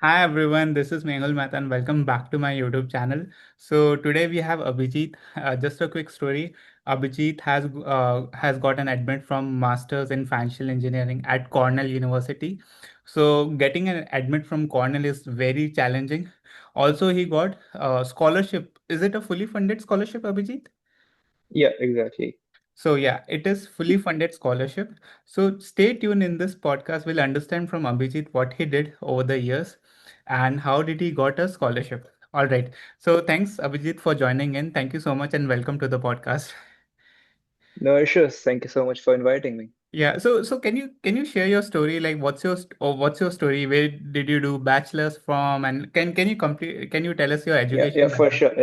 Hi everyone, this is Mehul Mehta and welcome back to my YouTube channel. So today we have Abhijit. Just a quick story. Abhijit has got an admit from Masters in Financial Engineering at Cornell University. So getting an admit from Cornell is very challenging. Also, he got a scholarship. Is it a fully funded scholarship, Abhijit? Yeah, exactly. So yeah, it is fully funded scholarship. So stay tuned in this podcast. We'll understand from Abhijit what he did over the years and how did he got a scholarship. All right. So thanks Abhijit for joining in. Thank you so much and welcome to the podcast. No issues. Thank you so much for inviting me. Yeah. So can you share your story? Like what's your story? Where did you do bachelor's from? And can you tell us your Yeah, education for background? sure.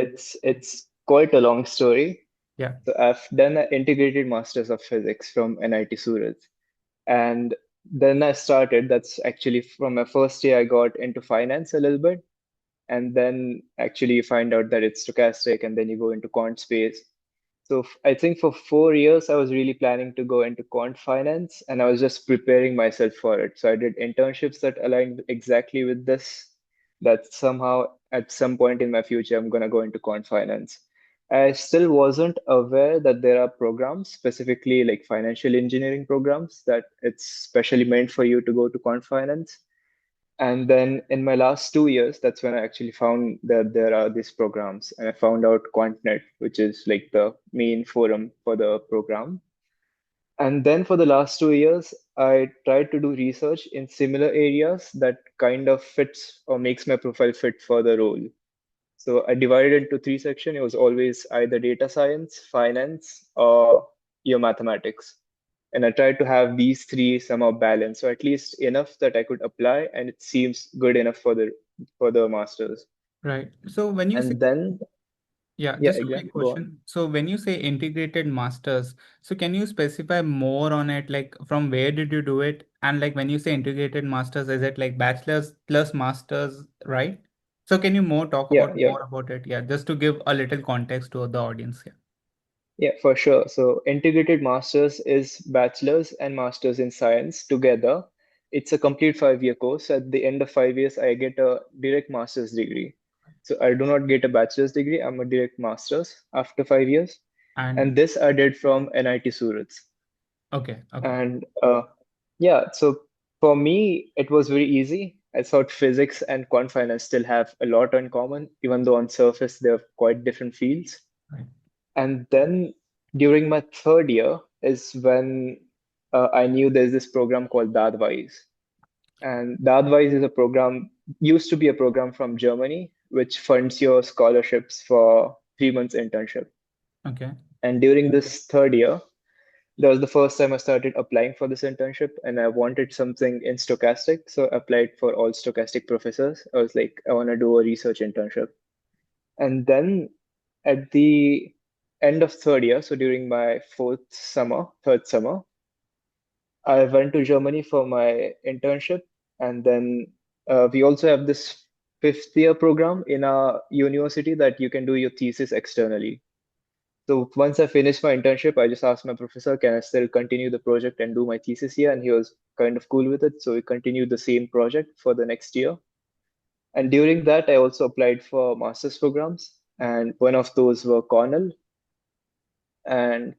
It's quite a long story. Yeah. So I've done an integrated masters of physics from NIT Surat, and then I started. That's actually from my first year. I got into finance a little bit, and then actually you find out that it's stochastic, and then you go into quant space. So I think for 4 years, I was really planning to go into quant finance, and I was just preparing myself for it. So I did internships that aligned exactly with this, that somehow at some point in my future, I'm going to go into quant finance. I still wasn't aware that there are programs, specifically like financial engineering programs, that it's specially meant for you to go to quant finance. And then in my last 2 years, that's when I actually found that there are these programs. And I found out QuantNet, which is like the main forum for the program. And then for the last 2 years, I tried to do research in similar areas that kind of fits or makes my profile fit for the role. So I divided into three sections. It was always either data science, finance, or your mathematics. And I tried to have these three somehow balanced, so at least enough that I could apply, and it seems good enough for the masters. Right. So when you say And then, Yeah, yeah, just a again, quick go on. question. So when you say integrated masters, so can you specify more on it? Like from where did you do it? And like when you say integrated masters, is it like bachelor's plus masters, right? So can you more talk Yeah, about yeah, more about it? Yeah, just to give a little context to the audience here. yeah, for sure. So integrated masters is bachelor's and masters in science together. It's a complete 5 year course. At the end of 5 years, I get a direct master's degree. So I do not get a bachelor's degree. I'm a direct master's after 5 years. And And this I did from NIT Surat. okay, okay, And yeah, so for me, it was very easy. I thought physics and quant finance still have a lot in common, even though on surface they're quite different fields. right. And then during my third year is when I knew there's this program called Dadwise. And Dadwise is a program, used to be a program from Germany, which funds your scholarships for 3 months internship. Okay, And during this third year, that was the first time I started applying for this internship, and I wanted something in stochastic. So I applied for all stochastic professors. I was like, I want to do a research internship. And then at the end of third year, so during my third summer, I went to Germany for my internship. And then we also have this 5th year program in our university that you can do your thesis externally. So once I finished my internship, I just asked my professor, can I still continue the project and do my thesis here? And he was kind of cool with it. So we continued the same project for the next year. And during that, I also applied for master's programs. And one of those were Cornell. And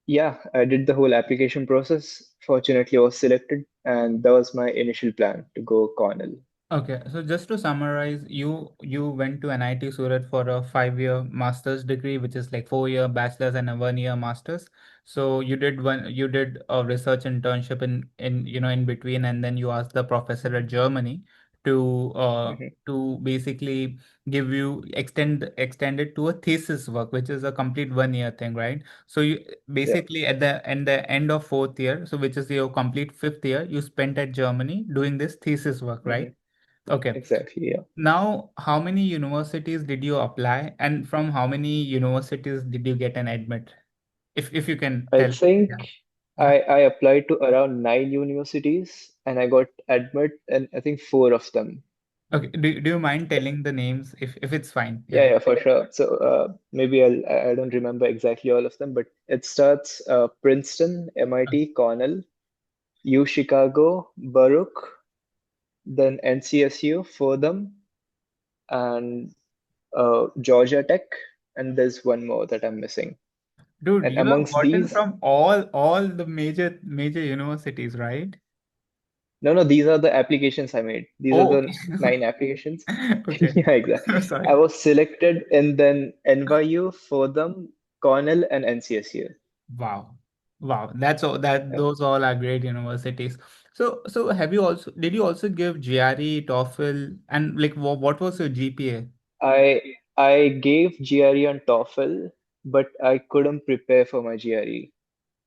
yeah, I did the whole application process. Fortunately, I was selected. And that was my initial plan to go Cornell. okay. So just to summarize, you went to NIT Surat for a 5 year master's degree, which is like 4 year bachelor's and a 1 year master's. So you did a research internship in in between, and then you asked the professor at Germany to Mhm. basically give you extend it to a thesis work, which is a complete 1 year thing, right? So you Yeah. basically at the end of fourth year, so which is your complete fifth year, you spent at Germany doing this thesis work, right? Mhm. Okay. Exactly. Yeah. Now, how many universities did you apply, and from how many universities did you get an admit? If you can I tell. think Yeah. Yeah. I applied to around 9 universities and I got admit in I think four of them. Okay. Do you mind telling the names if it's fine? Yeah, Yeah. yeah, for sure. So maybe I don't remember exactly all of them, but it starts Princeton, Okay. MIT, Cornell, U Chicago, Baruch, then NCSU, Fordham, and Georgia Tech, and there's one more that I'm missing. Dude, And you have amongst gotten these, from all the major universities, right? no, no, these are the applications I made. These are Oh, okay. the 9 applications. Okay. Yeah, exactly. I Sorry. was selected in then NYU, Fordham, Cornell, and NCSU. Wow. Wow. That's all that Yeah. those all are great universities. So have you also did you also give GRE, TOEFL, and like what was your GPA? I gave GRE on TOEFL, but I couldn't prepare for my GRE.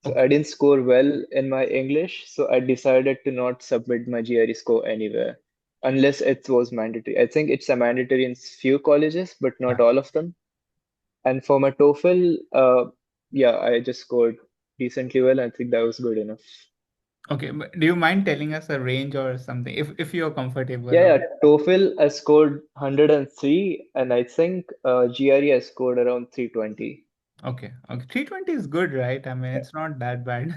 So I Okay. didn't score well in my English, so I decided to not submit my GRE score anywhere unless it was mandatory. I think it's a mandatory in few colleges, but not Yeah. all of them. And for my TOEFL, yeah, I just scored decently well. I think that was good enough. Okay. But do you mind telling us a range or something if you're comfortable Yeah, or yeah. TOEFL I scored 103, and I think GRE I scored around 320. okay. Okay. 320 is good, right? I mean, it's not that bad.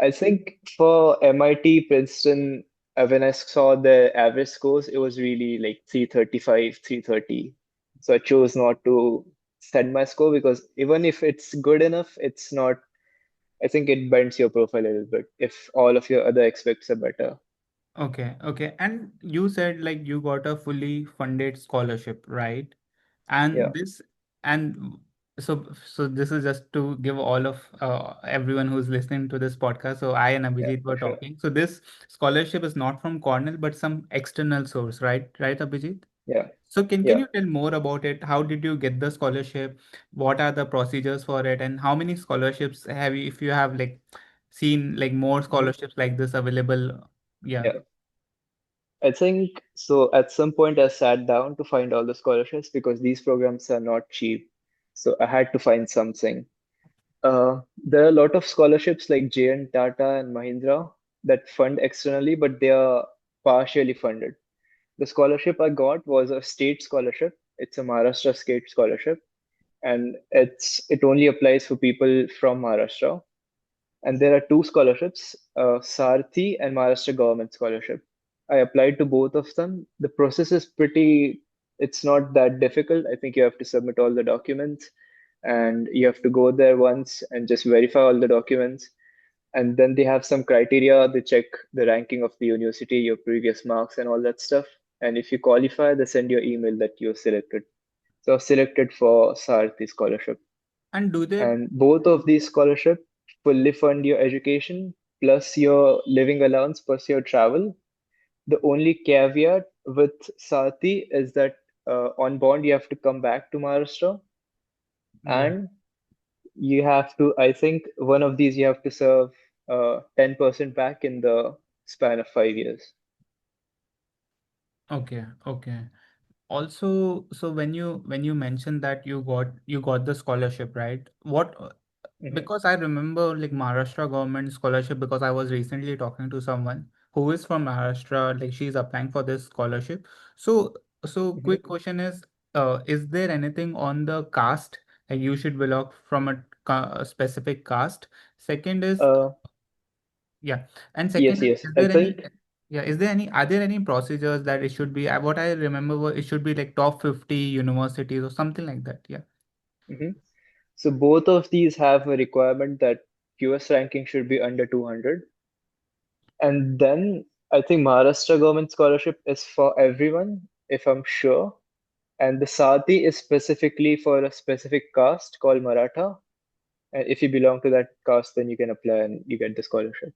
I think for MIT, Princeton, when I saw the average scores, it was really like 335, 330. So I chose not to set my score because even if it's good enough, it's not, I think it bends your profile a little bit if all of your other aspects are better. Okay, okay. And you said like you got a fully funded scholarship, right? Yeah, And this and so this is just to give all of everyone who's listening to this podcast. So I and yeah, Abhijit for were sure. talking. So this scholarship is not from Cornell, but some external source, right? Right, Abhijit? Yeah, So can yeah. you tell more about it? How did you get the scholarship? What are the procedures for it? And how many scholarships have you, if you have like seen like more Mhm. scholarships like this available? Yeah. Yeah. I think so. At some point, I sat down to find all the scholarships because these programs are not cheap. So I had to find something. There are a lot of scholarships like JN Tata and Mahindra that fund externally, but they are partially funded. The scholarship I got was a state scholarship. It's a Maharashtra state scholarship, and it only applies for people from Maharashtra. And there are two scholarships, Sarthi and Maharashtra Government Scholarship. I applied to both of them. The process is it's not that difficult. I think you have to submit all the documents and you have to go there once and just verify all the documents. And then they have some criteria. They check the ranking of the university, your previous marks, and all that stuff. And if you qualify, they send you an email that you're selected. So I was selected for Sarthi scholarship. And do they, And both of these scholarships fully fund your education plus your living allowance plus your travel. The only caveat with Sati is that on bond you have to come back to Maharashtra yeah, and you have to, I think one of these you have to serve 10% back in the span of 5 years. okay, okay. Also, so when you mentioned that you got the scholarship, right? Hmm. Because I remember like Maharashtra government scholarship because I was recently talking to someone who is from Maharashtra, like she's applying for this scholarship. So so Hmm. quick question is there anything on the caste like you should belong from a specific caste? Second is Uh, yeah. And yes, second, yes. is I there any, think yeah, are there any procedures that it should be? What I remember was it should be like top 50 universities or something like that. Yeah. mhm. So both of these have a requirement that QS ranking should be under 200. And then I think Maharashtra government scholarship is for everyone, if I'm sure. And the Sati is specifically for a specific caste called Maratha. And if you belong to that caste, then you can apply and you get the scholarship.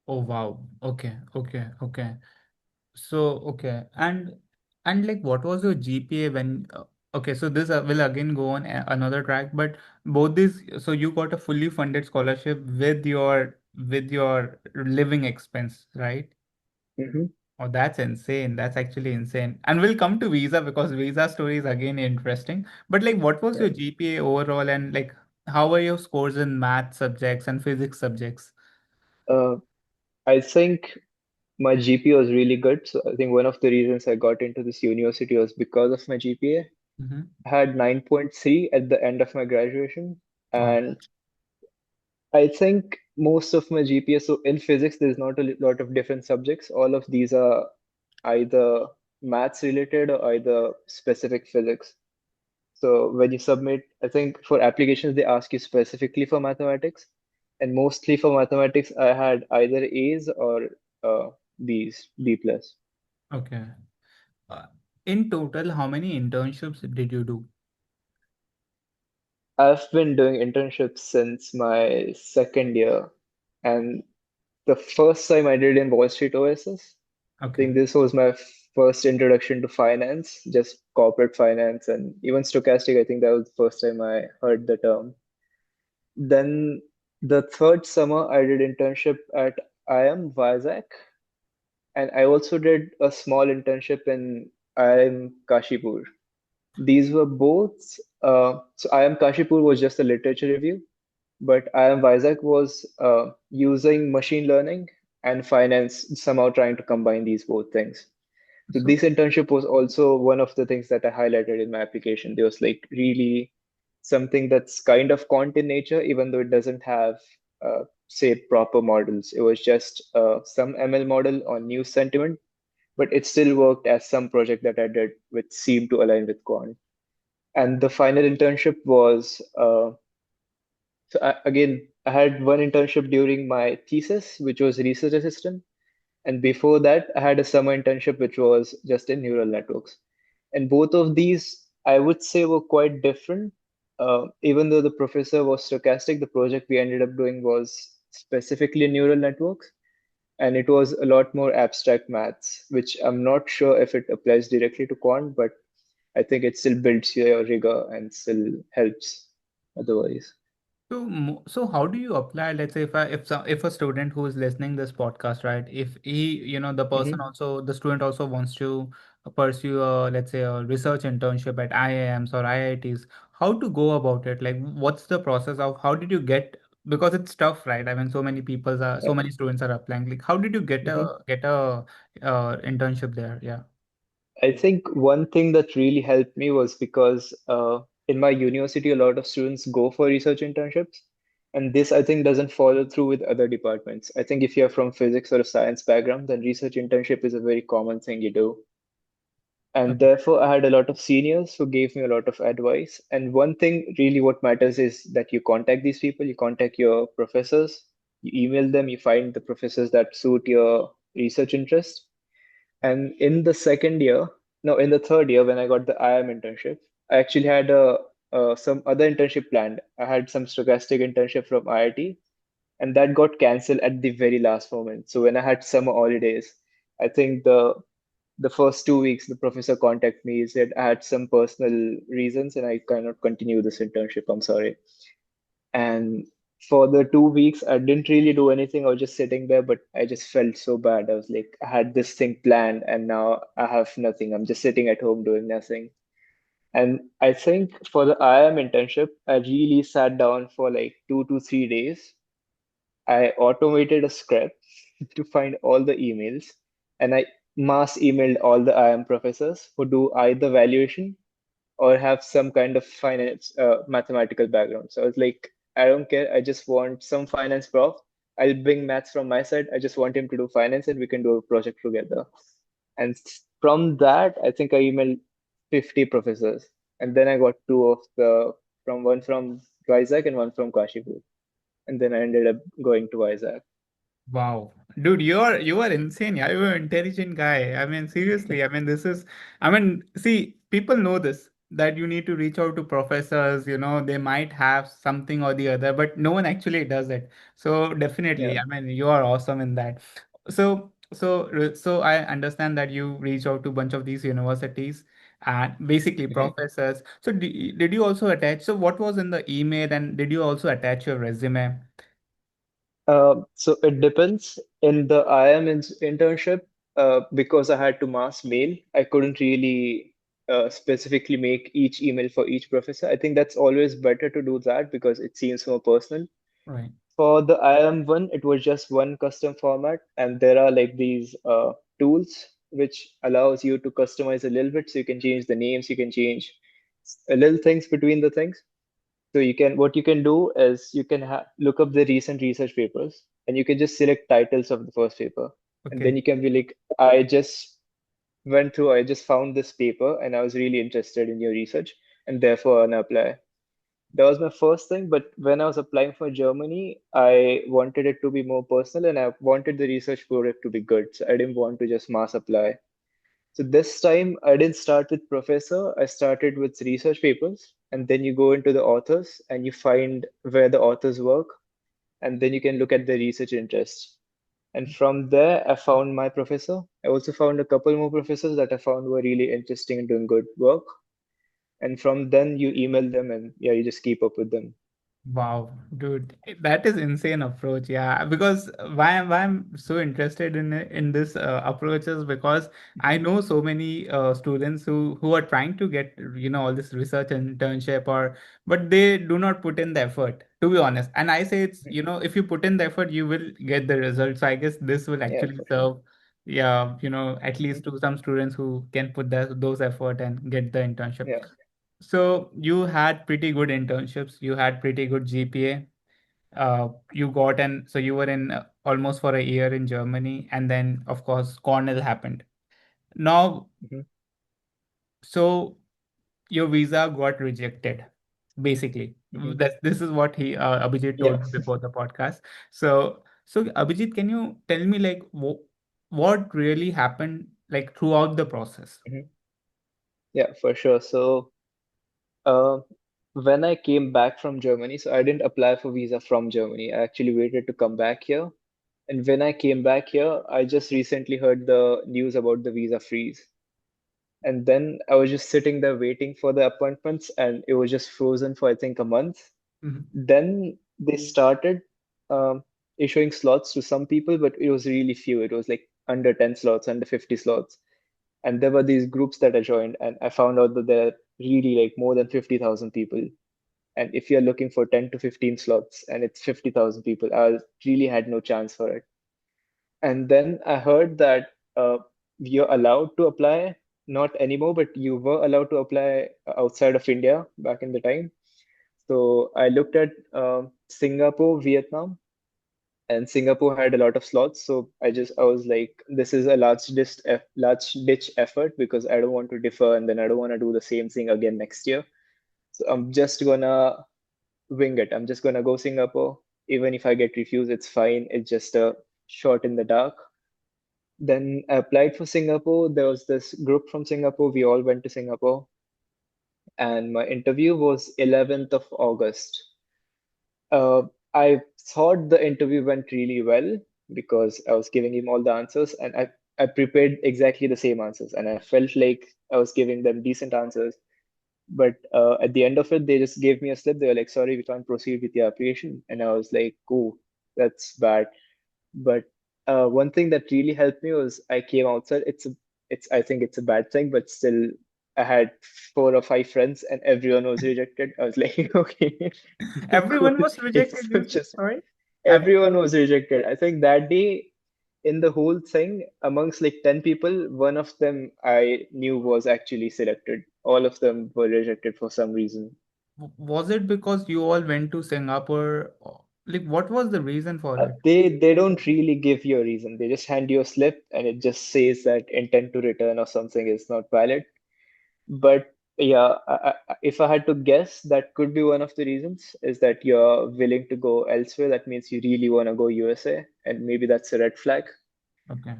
Oh, wow. Okay. Okay. Okay. So, okay. And like, what was your GPA when, okay, so this will again go on another track, but both these, so you got a fully funded scholarship with your living expense, right? Hmm. Oh, that's insane. That's actually insane. And we'll come to visa because visa story is again interesting. But like, what was Yeah. your GPA overall, and like, how were your scores in math subjects and physics subjects? Uh, I think my GPA was really good. So I think one of the reasons I got into this university was because of my GPA. Mm-hmm. I had 9.3 at the end of my graduation. Wow. And I think most of my GPA. So in physics, there's not a lot of different subjects. All of these are either maths related or either specific physics. So when you submit, I think for applications, they ask you specifically for mathematics. And mostly for mathematics, I had either A's or B's, B plus. Okay. Uh, in total, how many internships did you do? I've been doing internships since my second year. And the first time I did in Wall Street OSS, I Okay. think this was my first introduction to finance, just corporate finance and even stochastic. I think that was the first time I heard the term. Then the third summer, I did internship at IIM Vizag, and I also did a small internship in IIM Kashipur. These were both, so IIM Kashipur was just a literature review, but IIM Vizag was using machine learning and finance, somehow trying to combine these both things. So So, this internship was also one of the things that I highlighted in my application. There was like really something that's kind of quant in nature, even though it doesn't have, say, proper models. It was just some ML model on news sentiment, but it still worked as some project that I did, which seemed to align with quant. And the final internship was, again, I had one internship during my thesis, which was research assistant. And before that, I had a summer internship, which was just in neural networks. And both of these, I would say, were quite different. Even though the professor was stochastic, the project we ended up doing was specifically neural networks. And it was a lot more abstract maths, which I'm not sure if it applies directly to quant, but I think it still builds your rigor and still helps otherwise. so how do you apply? Let's say if a student who is listening this podcast, right? If he, the person Hmm. also, the student also wants to pursue let's say a research internship at IIMs or IITs, how to go about it? Like, what's the process of how did you get? Because it's tough, right? I mean, so many students are applying. Like, how did you get a internship there? Yeah. I think one thing that really helped me was because in my university, a lot of students go for research internships. And this, I think, doesn't follow through with other departments. I think if you're from physics or a science background, then research internship is a very common thing you do. And Okay. therefore, I had a lot of seniors who gave me a lot of advice. And one thing really what matters is that you contact these people, you contact your professors, you email them, you find the professors that suit your research interest. And in the second year, no, in the third year, when I got the IIM internship, I actually had some other internship planned. I had some stochastic internship from IIT, and that got cancelled at the very last moment. So when I had summer holidays, I think the first 2 weeks, the professor contacted me. He said I had some personal reasons and I cannot continue this internship. I'm sorry. And for the 2 weeks, I didn't really do anything. I was just sitting there, but I just felt so bad. I was like, I had this thing planned and now I have nothing. I'm just sitting at home doing nothing. And I think for the IIM internship, I really sat down for like 2 to 3 days. I automated a script to find all the emails and I mass emailed all the IIM professors who do either valuation or have some kind of finance mathematical background. So I was like, I don't care. I just want some finance prof. I'll bring maths from my side. I just want him to do finance and we can do a project together. And from that, I think I emailed 50 professors. And then I got two of the from one from Vizag and one from Kashipur. And then I ended up going to Vizag. Wow. Dude, you are insane. Yeah, you're an intelligent guy. I mean, seriously. I mean, see, people know this that you need to reach out to professors, they might have something or the other, but no one actually does it. So definitely, Yeah. I mean, you are awesome in that. So I understand that you reach out to a bunch of these universities and basically Mhm. professors. So did you also attach? So what was in the email and did you also attach your resume? So it depends. In the IM internship, because I had to mass mail, I couldn't really specifically make each email for each professor. I think that's always better to do that because it seems more personal. Right. For the IM one, it was just one custom format, and there are like these tools which allows you to customize a little bit. So you can change the names, you can change little things between the things. So what you can do is you can look up the recent research papers, and you can just select titles of the first paper, and then Okay. you can be like, I just found this paper, and I was really interested in your research, and therefore I wanna apply. That was my first thing, but when I was applying for Germany, I wanted it to be more personal, and I wanted the research project to be good. So I didn't want to just mass apply. So this time I didn't start with professor, I started with research papers, and then you go into the authors and you find where the authors work, and then you can look at the research interests. And from there, I found my professor. I also found a couple more professors that I found were really interesting and doing good work. And from then, you email them, and yeah, you just keep up with them. Wow, dude, that is insane approach. Yeah, because why I'm so interested in this approach is because I know so many students who are trying to get all this research and internship but they do not put in the effort, to be honest. And I say it's if you put in the effort, you will get the results. So I guess this will Yeah, actually for sure. serve, yeah, at Mhm. least to some students who can put those effort and get the internship. Yeah. So you had pretty good internships, you had pretty good GPA. So you were in almost for a year in Germany, and then of course Cornell happened. Now, Mhm. so your visa got rejected, basically. Mhm. This is what he Abhijit Yeah. told me before the podcast. So Abhijit, can you tell me like what really happened like throughout the process? Mhm. Yeah, for sure. So, uh, when I came back from Germany, so I didn't apply for visa from Germany. I actually waited to come back here. And when I came back here, I just recently heard the news about the visa freeze. And then I was just sitting there waiting for the appointments, and it was just frozen for I think a month. Mhm. Then they started um, issuing slots to some people, but it was really few. It was like under 10 slots, under 50 slots. And there were these groups that I joined, and I found out that there are really like more than 50,000 people. And if you're looking for 10 to 15 slots and it's 50,000 people, I really had no chance for it. And then I heard that you're allowed to apply, not anymore, but you were allowed to apply outside of India back in the time. So I looked at Singapore, Vietnam, and Singapore had a lot of slots. So I was like, this is a large ditch effort because I don't want to defer and then I don't want to do the same thing again next year. So I'm just gonna wing it. I'm just gonna go Singapore. Even if I get refused, it's fine. It's just a shot in the dark. Then I applied for Singapore. There was this group from Singapore. We all went to Singapore, and my interview was 11th of August. I thought the interview went really well because I was giving him all the answers, and I prepared exactly the same answers, and I felt like I was giving them decent answers. But at the end of it, they just gave me a slip. They were like, "Sorry, we can't proceed with your application," and I was like, "Oh, that's bad." But one thing that really helped me was I came outside. I think it's a bad thing, but still, I had 4 or 5 friends, and everyone was rejected. I was like, okay, cool. Everyone was It's rejected, you said, just sorry? everyone was rejected. I think that day, in the whole thing, amongst like 10 people, one of them I knew was actually selected. All of them were rejected for some reason. Was it because you all went to Singapore? Like, what was the reason for it? They don't really give you a reason. They just hand you a slip and it just says that intent to return or something is not valid. But yeah, if I had to guess, that could be one of the reasons is that you're willing to go elsewhere. That means you really want to go USA, and maybe that's a red flag. Okay.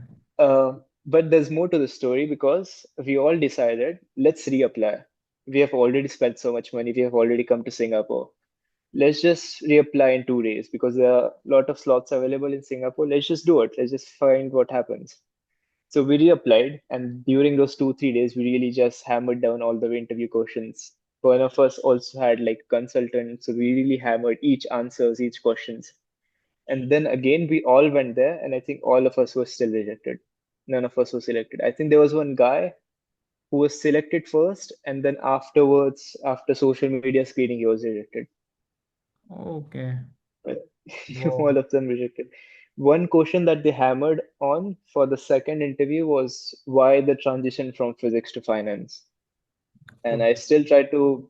But there's more to the story because we all decided let's reapply. We have already spent so much money. We have already come to Singapore. Let's just reapply in 2 days because there are a lot of slots available in Singapore. Let's just do it. Let's just find what happens. So we reapplied, and during those 2, 3 days, we really just hammered down all the interview questions. One of us also had like consultant, so we really hammered each answers, each questions. And then again, we all went there, and I think all of us were still rejected. None of us was selected. I think there was one guy who was selected first, and then afterwards, after social media screening, he was rejected. Okay. But Wow. all of them rejected. One question that they hammered on for the second interview was why the transition from physics to finance. And I Okay. still try to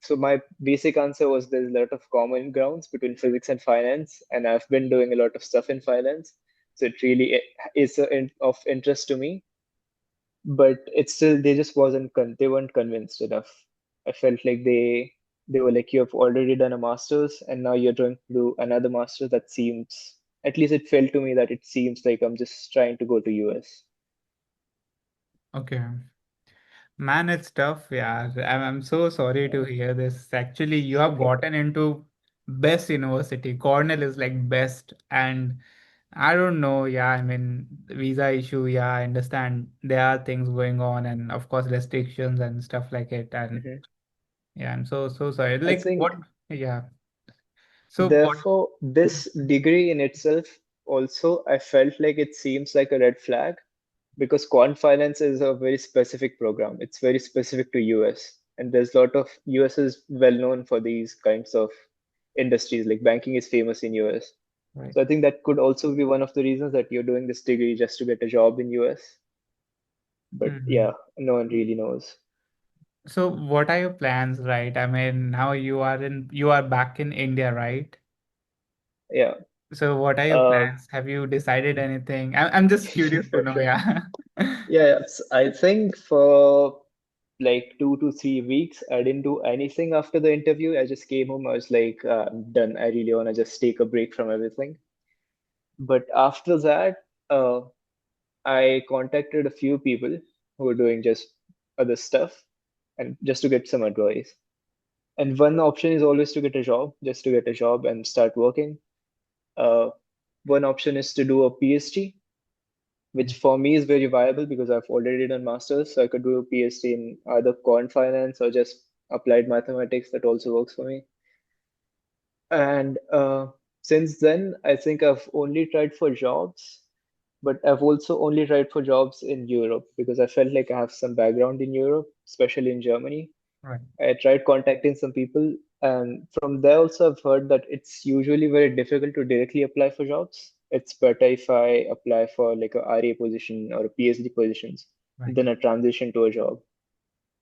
So my basic answer was there's a lot of common grounds between physics and finance, and I've been doing a lot of stuff in finance. So it really is of interest to me, but it's still they just they weren't convinced enough. I felt like they were like, you have already done a master's and now you're trying to do another master's. That seems, at least it felt to me that it seems like I'm just trying to go to US. Okay. Man, it's tough. Yeah. I'm so sorry Yeah. to hear this. Actually, you have gotten into best university. Cornell is like best. And I don't know. Yeah. I mean, visa issue. Yeah. I understand there are things going on and of course restrictions and stuff like it. And Mhm. yeah, I'm so sorry. I Like what? think Yeah. So what? therefore this degree in itself also I felt like it seems like a red flag because quant finance is a very specific program. It's very specific to US, and there's a lot of US is well known for these kinds of industries. Like banking is famous in US. Right. So I think that could also be one of the reasons that you're doing this degree just to get a job in US. But Mhm. yeah, no one really knows. So what are your plans, right? I mean, now you are back in India, right? Yeah. So what are your Uh, plans? Have you decided anything? I'm just curious to know, yeah. yeah, I think for like 2 to 3 weeks, I didn't do anything after the interview. I just came home. I was like, I'm done. I really want to just take a break from everything. But after that, I contacted a few people who were doing just other stuff and just to get some advice. And one option is always to get a job, just to get a job and start working. Uh, one option is to do a PhD, which for me is very viable because I've already done masters, so I could do a PhD in either quant finance or just applied mathematics. That also works for me. And since then, I think I've only tried for jobs, but I've also only tried for jobs in Europe because I felt like I have some background in Europe, especially in Germany. Right, I tried contacting some people, and from there also I've heard that it's usually very difficult to directly apply for jobs. It's better if I apply for like a RA position or a PhD positions, right, then a transition to a job.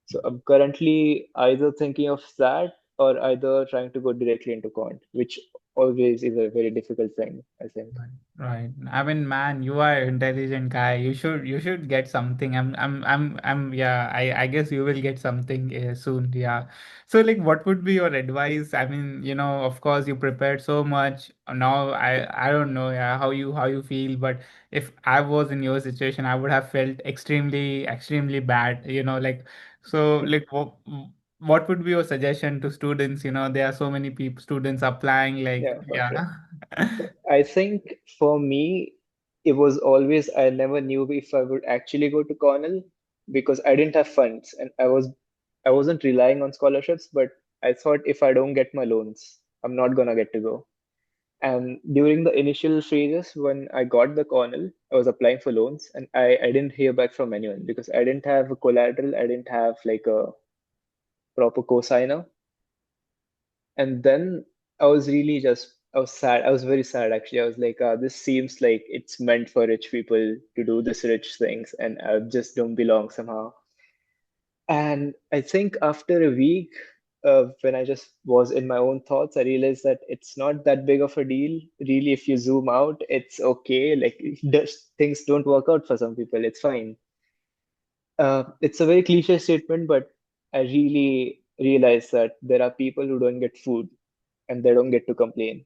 So I'm currently either thinking of that or either trying to go directly into quant, which always is a very difficult thing, I think. right, right. I mean, man, you are an intelligent guy. You should get something. Yeah. I guess you will get something soon. Yeah. So, like, what would be your advice? I mean, of course, you prepared so much. Now, I don't know, yeah, how you feel, but if I was in your situation, I would have felt extremely bad. Like, so, like, what would be your suggestion to students? There are so many people, students applying, like, Yeah, for sure. yeah. So I think for me, it was always I never knew if I would actually go to Cornell because I didn't have funds and I wasn't relying on scholarships, but I thought if I don't get my loans, I'm not gonna get to go. And during the initial phases when I got the Cornell, I was applying for loans and I didn't hear back from anyone because I didn't have a collateral, I didn't have like a proper cosigner. And then I was sad. I was very sad actually. I was like, this seems like it's meant for rich people to do this rich things, and I just don't belong somehow. And I think after a week, when I just was in my own thoughts, I realized that it's not that big of a deal. Really, if you zoom out, it's okay. Like, things don't work out for some people. It's fine. It's a very cliche statement, but I really realized that there are people who don't get food and they don't get to complain.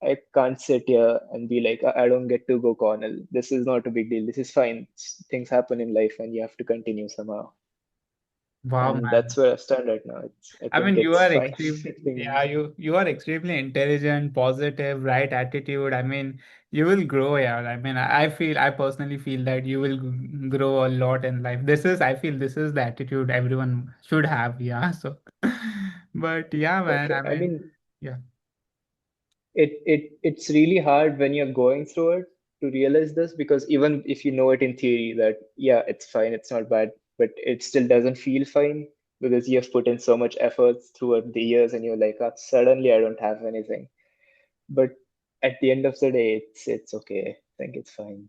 I can't sit here and be like, I don't get to go Cornell. This is not a big deal. This is fine. Things happen in life and you have to continue somehow. Wow, And that's man. where I stand right now. I I think mean, you it's are fine. extreme. I think, Yeah, you are extremely intelligent, positive, right attitude. I mean, you will grow, yeah. I mean, I personally feel that you will grow a lot in life. I feel this is the attitude everyone should have, yeah. So, but yeah, for man. sure. I I mean, mean, yeah, it's really hard when you're going through it to realize this because even if you know it in theory that, yeah, it's fine, it's not bad, but it still doesn't feel fine because you have put in so much effort throughout the years and you're like, suddenly I don't have anything. But at the end of the day, it's okay. I think it's fine.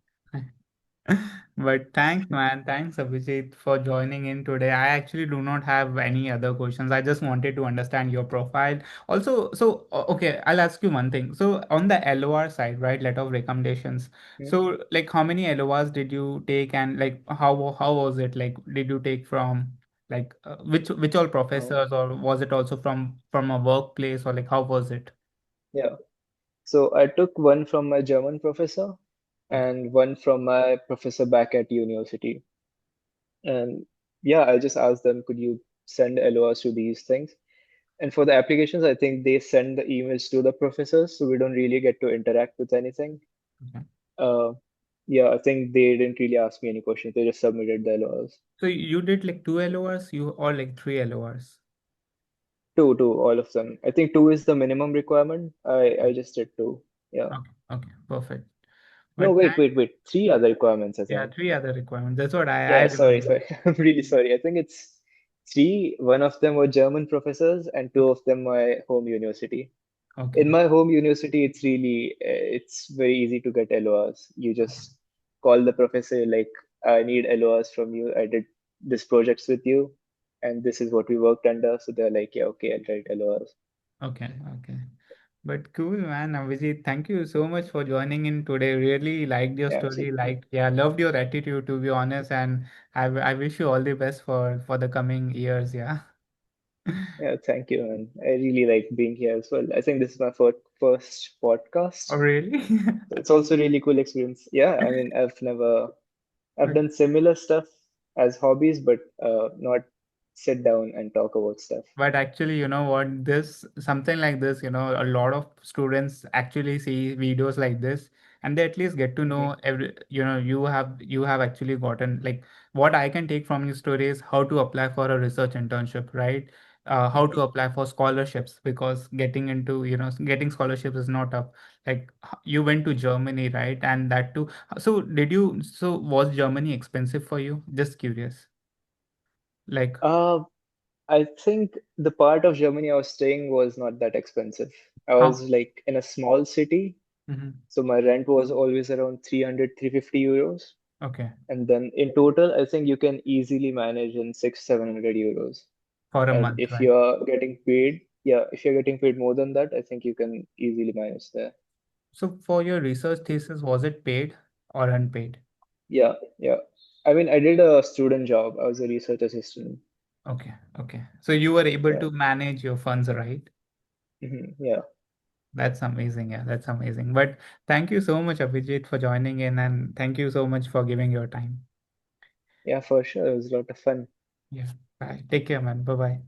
But thanks, man. Thanks, Abhijit, for joining in today. I actually do not have any other questions. I just wanted to understand your profile. Also, okay, I'll ask you one thing. So on the LOR side, right, letter of recommendations. Hmm? So like, how many LORs did you take, and like, how was it? Like, did you take from like which all Oh, professors, or was it also from a workplace, or like how was it? yeah. So I took one from my German professor Okay. and one from my professor back at university. And yeah, I just asked them, could you send LORs to these things? And for the applications, I think they send the emails to the professors, so we don't really get to interact with anything. Okay. Uh, yeah, I think they didn't really ask me any questions. They just submitted the LORs. So you did like two LORs, you or like three LORs? Two, all of them. I think two is the minimum requirement. I just did two. Yeah. Okay, okay, perfect. No, But wait. Three other requirements, I yeah, think. three other requirements. That's what I Yeah, remember. sorry. I'm really sorry. I think it's three. One of them were German professors, and two Okay, of them my home university. okay, In my home university, it's really it's very easy to get LORs. You just call the professor like, I need LORs from you. I did this projects with you, and this is what we worked under. So they're like, yeah, okay, I'll write LORs. okay, okay. But cool, man. Abhijit, thank you so much for joining in today. Really liked your Yeah, story. absolutely. Like, yeah, loved your attitude, to be honest. And I wish you all the best for the coming years. Yeah. Yeah, thank you, man. I really like being here as well. I think this is my first podcast. Oh, really? So it's also a really cool experience. Yeah, I mean, I've done similar stuff as hobbies, but not sit down and talk about stuff. But actually, you know what, this something like this, a lot of students actually see videos like this, and they at least get to Hmm. know you have actually gotten like what I can take from your story is how to apply for a research internship, right? How Hmm. to apply for scholarships, because getting scholarships is not tough. Like you went to Germany, right? And that too. So was Germany expensive for you? Just curious. Like, Uh, I think the part of Germany I was staying was not that expensive. I was how? like in a small city, Mhm. so my rent was always around 300, 350 euros. Okay. And then in total, I think you can easily manage in 700 euros. For a And month, if right? you are getting paid, yeah, if you're getting paid more than that, I think you can easily manage there. So for your research thesis, was it paid or unpaid? Yeah, yeah. I mean, I did a student job. I was a research assistant. Okay, okay. So you were able Yeah, to manage your funds, right? yeah, That's amazing. Yeah, that's amazing. But thank you so much, Abhijit, for joining in, and thank you so much for giving your time. yeah, for sure. It was a lot of fun. Yeah. Bye. Take care, man. Bye bye.